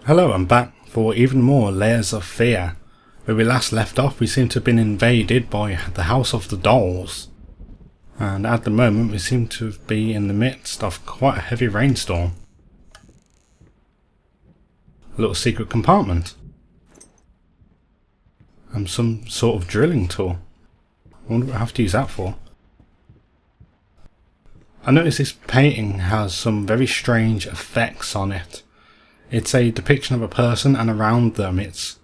Hello, I'm back for even more Layers of Fear. Where we last left off, we seem to have been invaded by the House of the Dolls. And at the moment, we seem to be in the midst of quite a heavy rainstorm. A little secret compartment. And some sort of drilling tool. I wonder what I have to use that for. I noticed this painting has some very strange effects on it. It's a depiction of a person, and around them it's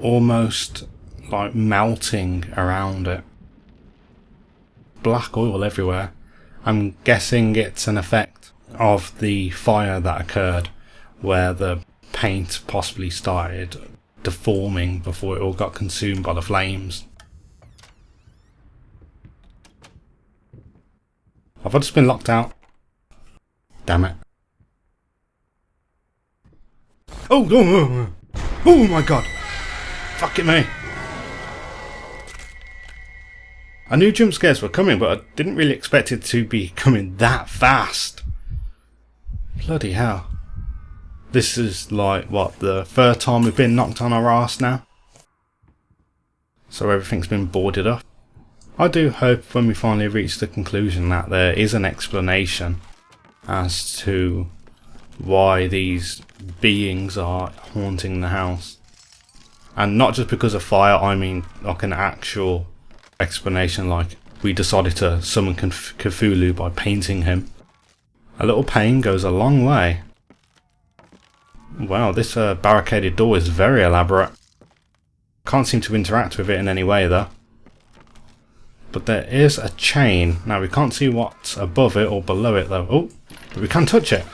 almost like melting around it. Black oil everywhere. I'm guessing it's an effect of the fire that occurred, where the paint possibly started deforming before it all got consumed by the flames. Have I just been locked out? Damn it. Oh my god. Fuck it, me. I knew jump scares were coming, but I didn't really expect it to be coming that fast. Bloody hell. This is like, what, the third time we've been knocked on our arse now? So everything's been boarded up. I do hope when we finally reach the conclusion that there is an explanation as to why these beings are haunting the house. And not just because of fire, I mean like an actual explanation, like we decided to summon Cthulhu by painting him. A little pain goes a long way. Wow, this barricaded door is very elaborate. Can't seem to interact with it in any way though. But there is a chain. Now we can't see what's above it or below it though. Oh, but we can touch it.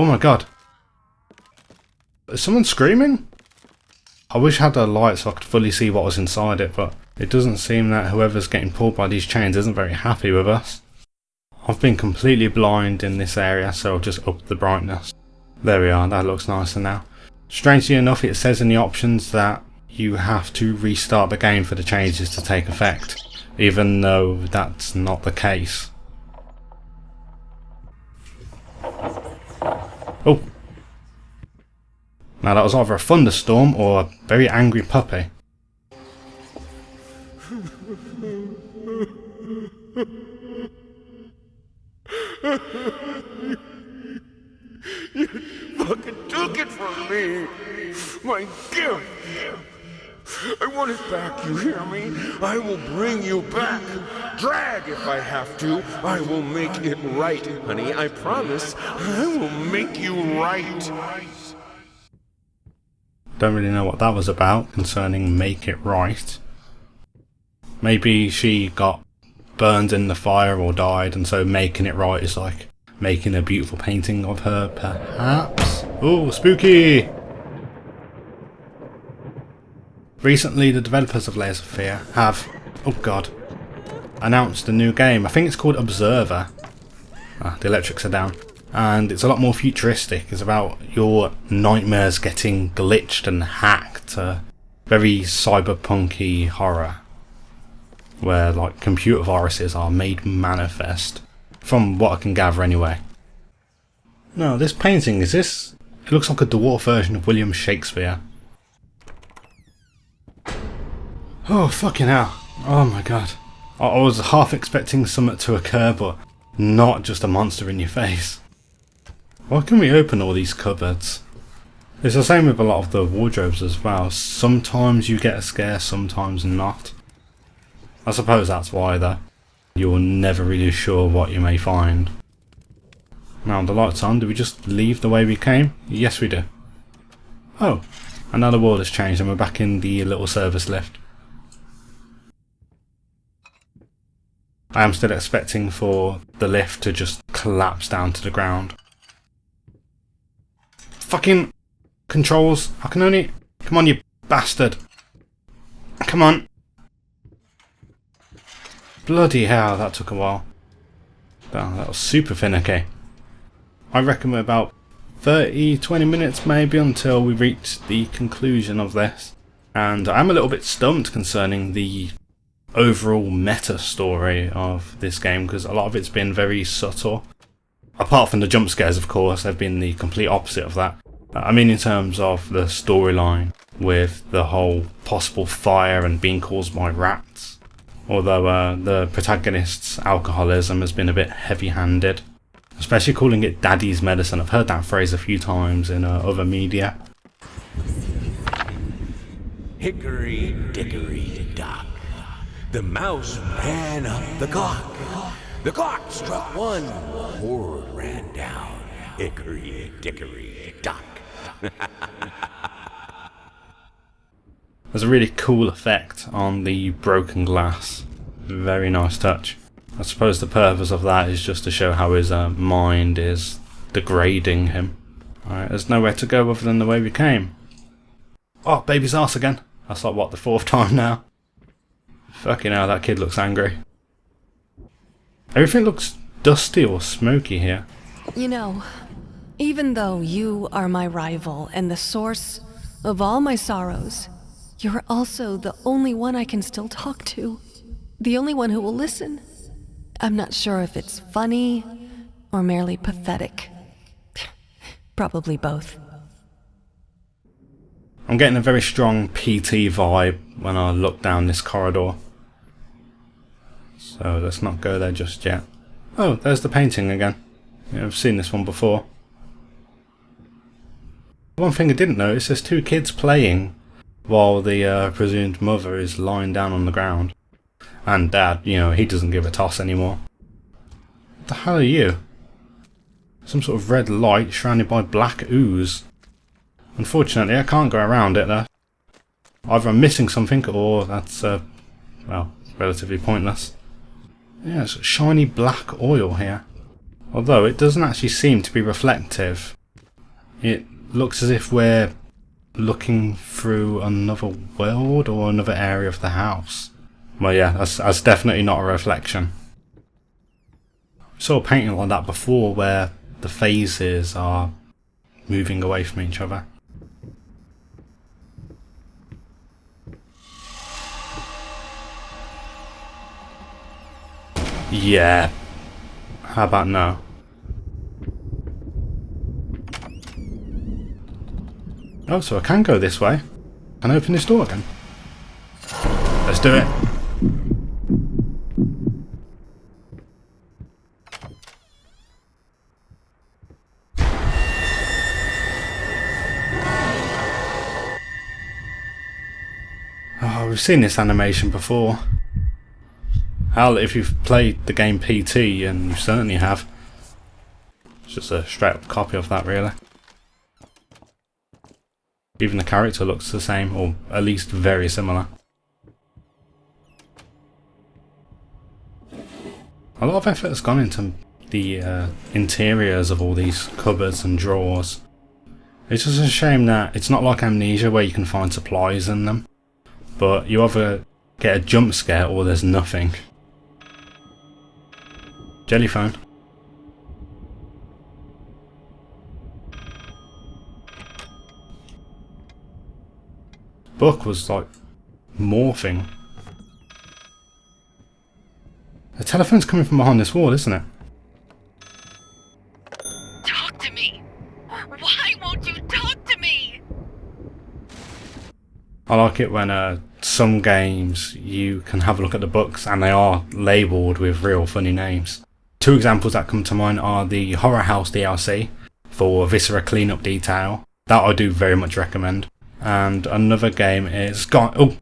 Oh my god. Is someone screaming? I wish I had a light so I could fully see what was inside it, but it doesn't seem that whoever's getting pulled by these chains isn't very happy with us. I've been completely blind in this area, so I'll just up the brightness. There we are, that looks nicer now. Strangely enough, it says in the options that you have to restart the game for the changes to take effect, even though that's not the case. Oh! Now that was either a thunderstorm or a very angry puppy. You fucking took it from me! My gift! I want it back, you hear me? I will bring you back! Drag if I have to! I will make it right, honey, I promise! I will make you right! Don't really know what that was about concerning make it right. Maybe she got burned in the fire or died, and so making it right is like making a beautiful painting of her, perhaps? Oh, spooky! Recently, the developers of Layers of Fear have, oh god, announced a new game. I think it's called Observer. Ah, the electrics are down. And it's a lot more futuristic. It's about your nightmares getting glitched and hacked. Very cyberpunky horror. Where like computer viruses are made manifest. From what I can gather anyway. No, this painting, is this? It looks like a dwarf version of William Shakespeare. Oh, fucking hell. Oh my god. I was half expecting something to occur, but not just a monster in your face. Why can we open all these cupboards? It's the same with a lot of the wardrobes as well. Sometimes you get a scare, sometimes not. I suppose that's why though. You're never really sure what you may find. Now the light's on. Do we just leave the way we came? Yes we do. Oh, and now the world has changed and we're back in the little service lift. I am still expecting for the lift to just collapse down to the ground. Fucking controls. I can only... Come on, you bastard. Come on. Bloody hell, that took a while. Oh, that was super finicky. I reckon we're about 30-20 minutes maybe until we reach the conclusion of this. And I'm a little bit stumped concerning the overall meta story of this game, because a lot of it's been very subtle. Apart from the jump scares, of course, they've been the complete opposite of that. I mean in terms of the storyline with the whole possible fire and being caused by rats. Although the protagonist's alcoholism has been a bit heavy-handed. Especially calling it daddy's medicine. I've heard that phrase a few times in other media. Hickory dickory dock. The mouse ran up the clock. The clock struck one. Horde ran down. Hickory dickory dock. There's a really cool effect on the broken glass. Very nice touch. I suppose the purpose of that is just to show how his mind is degrading him. Alright, there's nowhere to go other than the way we came. Oh, baby's arse again. That's like, what, the 4th time now? Fucking hell, that kid looks angry. Everything looks dusty or smoky here. You know, even though you are my rival and the source of all my sorrows, you're also the only one I can still talk to. The only one who will listen. I'm not sure if it's funny or merely pathetic. Probably both. I'm getting a very strong PT vibe when I look down this corridor. So let's not go there just yet. Oh, there's the painting again. Yeah, I've seen this one before. One thing I didn't notice, there's 2 kids playing while the presumed mother is lying down on the ground. And dad, you know, he doesn't give a toss anymore. What the hell are you? Some sort of red light surrounded by black ooze. Unfortunately, I can't go around it though. Either I'm missing something or that's, well, relatively pointless. Yeah, it's shiny black oil here. Although it doesn't actually seem to be reflective. It looks as if we're looking through another world or another area of the house. Well, yeah, that's definitely not a reflection. I saw a painting like that before where the phases are moving away from each other. Yeah. How about now? Oh, so I can go this way. Can I open this door again? Let's do it. Oh, we've seen this animation before. Hell, if you've played the game PT, and you certainly have. It's just a straight up copy of that, really. Even the character looks the same, or at least very similar. A lot of effort has gone into the interiors of all these cupboards and drawers. It's just a shame that it's not like Amnesia where you can find supplies in them. But you either get a jump scare or there's nothing. Jellyphone. Book was like morphing. The telephone's coming from behind this wall, isn't it? Talk to me! Why won't you talk to me? I like it when some games you can have a look at the books and they are labelled with real funny names. 2 examples that come to mind are the Horror House DLC for Viscera Cleanup Detail. That I do very much recommend. And another game is called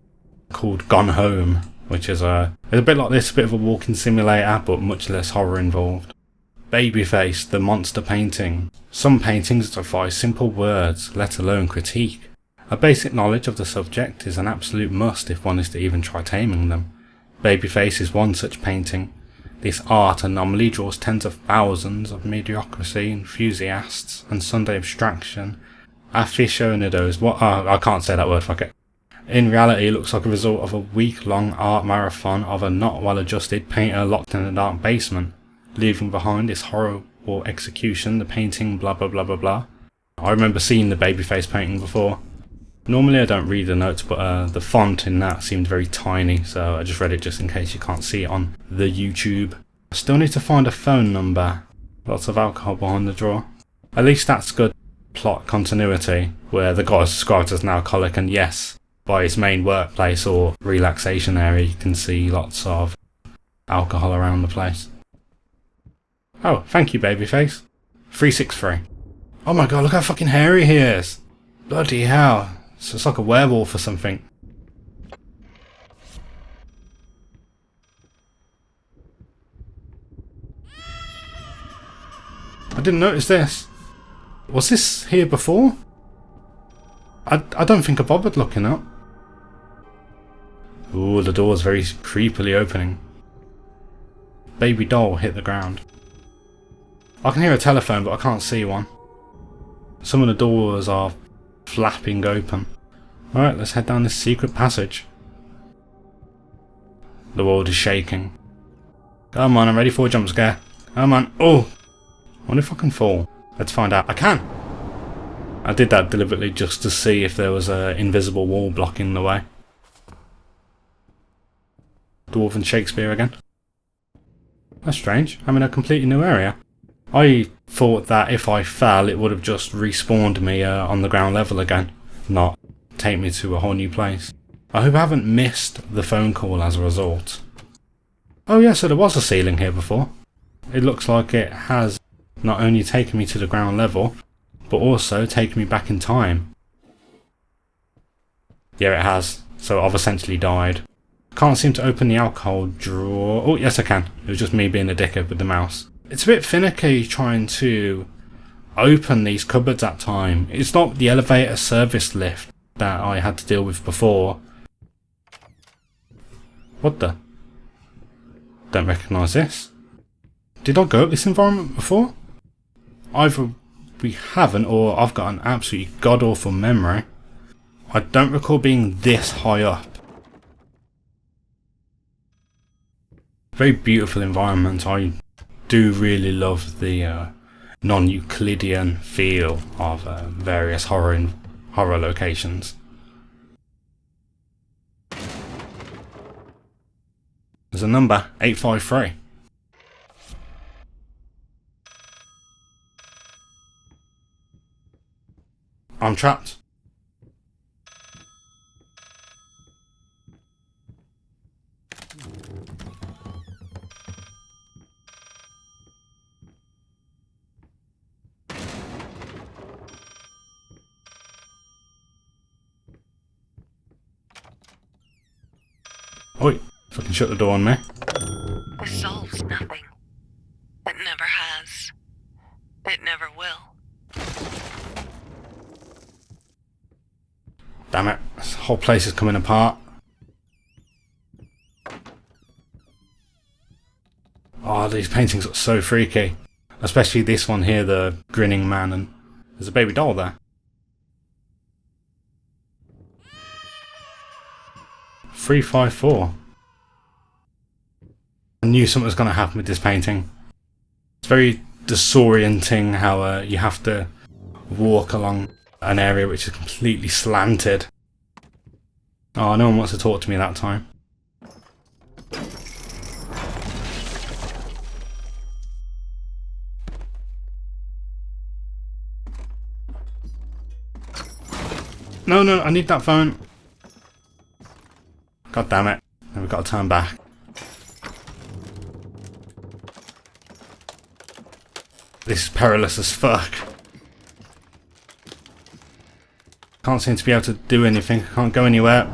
Gone Home, which is it's a bit like this, a bit of a walking simulator, but much less horror involved. Babyface, the monster painting. Some paintings defy simple words, let alone critique. A basic knowledge of the subject is an absolute must if one is to even try taming them. Babyface is one such painting. This art anomaly draws tens of thousands of mediocrity enthusiasts and Sunday abstraction. Aficionados, I can't say that word, fuck it. In reality, it looks like a result of a week-long art marathon of a not well-adjusted painter locked in a dark basement, leaving behind this horrible execution, the painting blah blah blah blah blah. I remember seeing the Babyface painting before. Normally I don't read the notes, but the font in that seemed very tiny, so I just read it just in case you can't see it on the YouTube. I still need to find a phone number. Lots of alcohol behind the drawer. At least that's good. plot continuity where the guy is described as an alcoholic, and yes, by his main workplace or relaxation area you can see lots of alcohol around the place. Oh, thank you, babyface. 363. Oh my god, look how fucking hairy he is. Bloody hell. It's just like a werewolf or something. I didn't notice this. Was this here before? I don't think I bothered looking up. Ooh, the door's very creepily opening. Baby doll hit the ground. I can hear a telephone, but I can't see one. Some of the doors are flapping open. Alright, let's head down this secret passage. The world is shaking. Come on, I'm ready for a jump scare. Come on. Oh! I wonder if I can fall. Let's find out. I can! I did that deliberately just to see if there was an invisible wall blocking the way. Dwarven Shakespeare again. That's strange. I'm in a completely new area. I thought that if I fell it would have just respawned me on the ground level again, not take me to a whole new place. I hope I haven't missed the phone call as a result. Oh yeah, so there was a ceiling here before. It looks like it has not only taken me to the ground level, but also taken me back in time. Yeah, it has. So I've essentially died. Can't seem to open the alcohol drawer. Oh, yes I can. It was just me being a dickhead with the mouse. It's a bit finicky trying to open these cupboards at time. It's not the elevator service lift that I had to deal with before. What the? Don't recognise this. Did I go up this environment before? Either we haven't, or I've got an absolutely god-awful memory. I don't recall being this high up. Very beautiful environment. I do really love the non-Euclidean feel of various horror locations. There's a number, 853. I'm trapped. Oi, fucking shut the door on me. This solves nothing. It never has. It never will. Damn it, this whole place is coming apart. Oh, these paintings look so freaky. Especially this one here, the grinning man, and there's a baby doll there. 354. I knew something was going to happen with this painting. It's very disorienting how you have to walk along an area which is completely slanted. Oh, no one wants to talk to me that time. No, no, I need that phone. God damn it. Now we've got to turn back. This is perilous as fuck. Can't seem to be able to do anything. I can't go anywhere.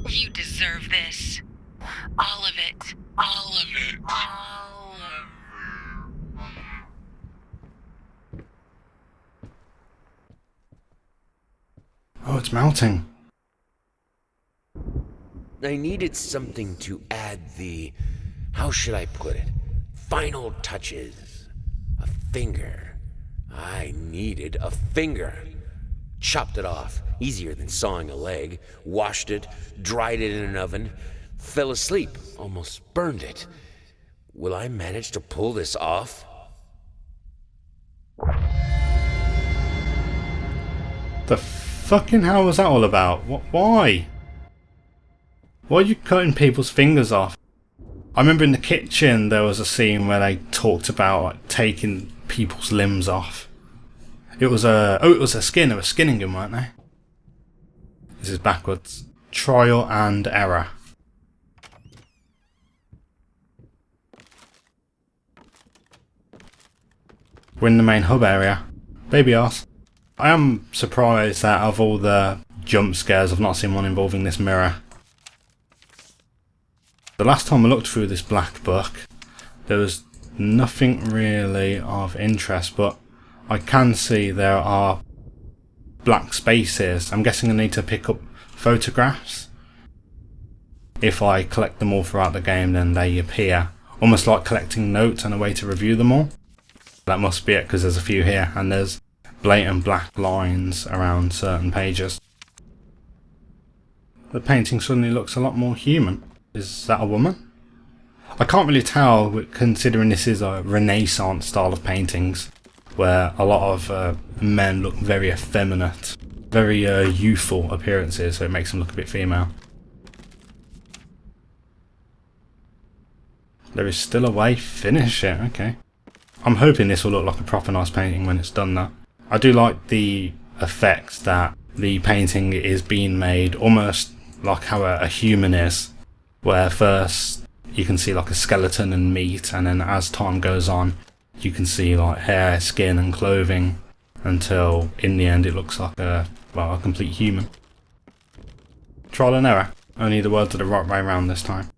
You deserve this. All of it. All of it. All of it. Oh, it's melting. I needed something to add the, how should I put it, final touches. A finger. I needed a finger. Chopped it off, easier than sawing a leg. Washed it, dried it in an oven. Fell asleep, almost burned it. Will I manage to pull this off? The fucking hell was that all about? Why? Why are you cutting people's fingers off? I remember in the kitchen there was a scene where they talked about like, taking people's limbs off. It was a skin. They were skinning him, weren't they? This is backwards. Trial and error. We're in the main hub area. Baby arse. I am surprised that of all the jump scares I've not seen one involving this mirror. The last time I looked through this black book there was nothing really of interest, but I can see there are black spaces. I'm guessing I need to pick up photographs. If I collect them all throughout the game then they appear. Almost like collecting notes and a way to review them all. That must be it because there's a few here and there's blatant black lines around certain pages. The painting suddenly looks a lot more human. Is that a woman? I can't really tell considering this is a Renaissance style of paintings where a lot of men look very effeminate, very youthful appearances, so it makes them look a bit female. There is still a way. Finish it, okay. I'm hoping this will look like a proper nice painting when it's done though. I do like the effects that the painting is being made almost like how a human is, where first you can see like a skeleton and meat, and then as time goes on you can see like hair, skin and clothing, until in the end it looks like a complete human. Trial and error, only the words are the right way around this time.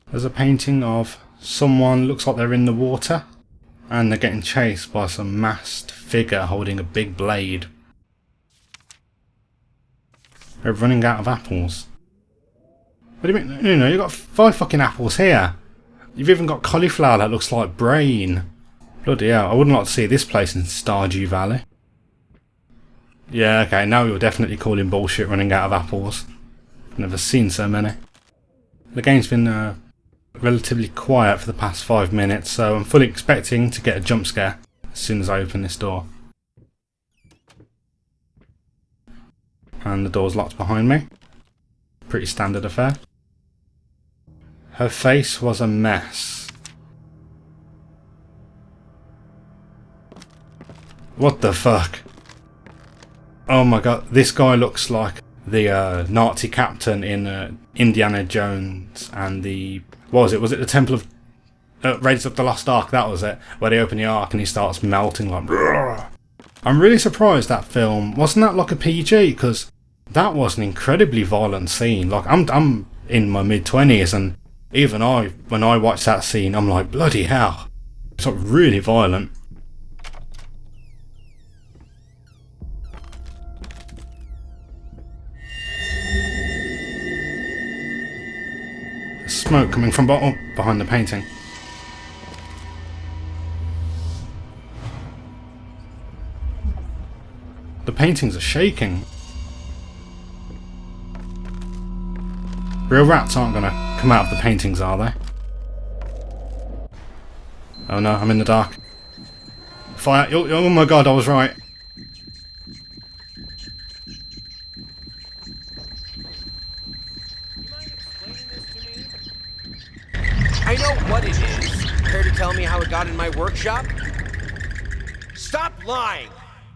There's a painting of someone, looks like they're in the water and they're getting chased by some masked figure holding a big blade. They're running out of apples. What do you mean? You know, you've got 5 fucking apples here. You've even got cauliflower that looks like brain. Bloody hell, I wouldn't like to see this place in Stardew Valley. Yeah, okay, now you're definitely calling bullshit running out of apples. Never seen so many. The game's been relatively quiet for the past 5 minutes, so I'm fully expecting to get a jump scare as soon as I open this door. And the door's locked behind me. Pretty standard affair. Her face was a mess. What the fuck? Oh my god, this guy looks like the Nazi captain in Indiana Jones and the... what was it? Was it the Temple of... Raiders of the Lost Ark, that was it. Where they open the Ark and he starts melting like... I'm really surprised that film... wasn't that like a PG? Because that was an incredibly violent scene. Like, I'm in my mid-20s and even when I watch that scene, I'm like, bloody hell. It's like really violent. There's smoke coming from behind the painting. The paintings are shaking. Real rats aren't gonna come out of the paintings, are they? Oh no, I'm in the dark. Fire! Oh my god, I was right. I know what it is. Care to tell me how it got in my workshop? Stop lying!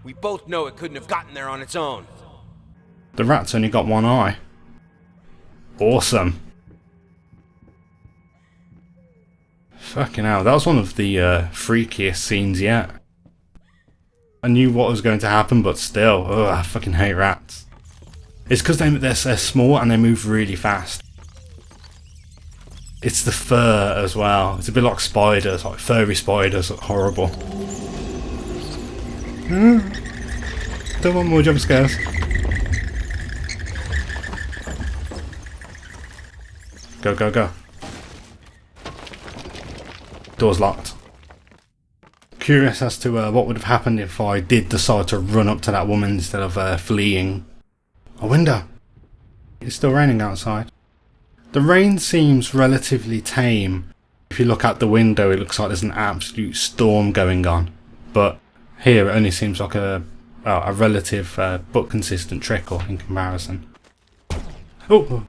We both know it couldn't have gotten there on its own. The rat's only got one eye. Awesome. Fucking hell, that was one of the freakiest scenes yet. I knew what was going to happen, but still, ugh, I fucking hate rats. It's because they're so small and they move really fast. It's the fur as well. It's a bit like spiders, like furry spiders, horrible. Don't want more jump scares. Go, go, go. Door's locked. Curious as to what would have happened if I did decide to run up to that woman instead of fleeing. A window. It's still raining outside. The rain seems relatively tame. If you look out the window, it looks like there's an absolute storm going on. But here it only seems like a relative but consistent trickle in comparison. Oh!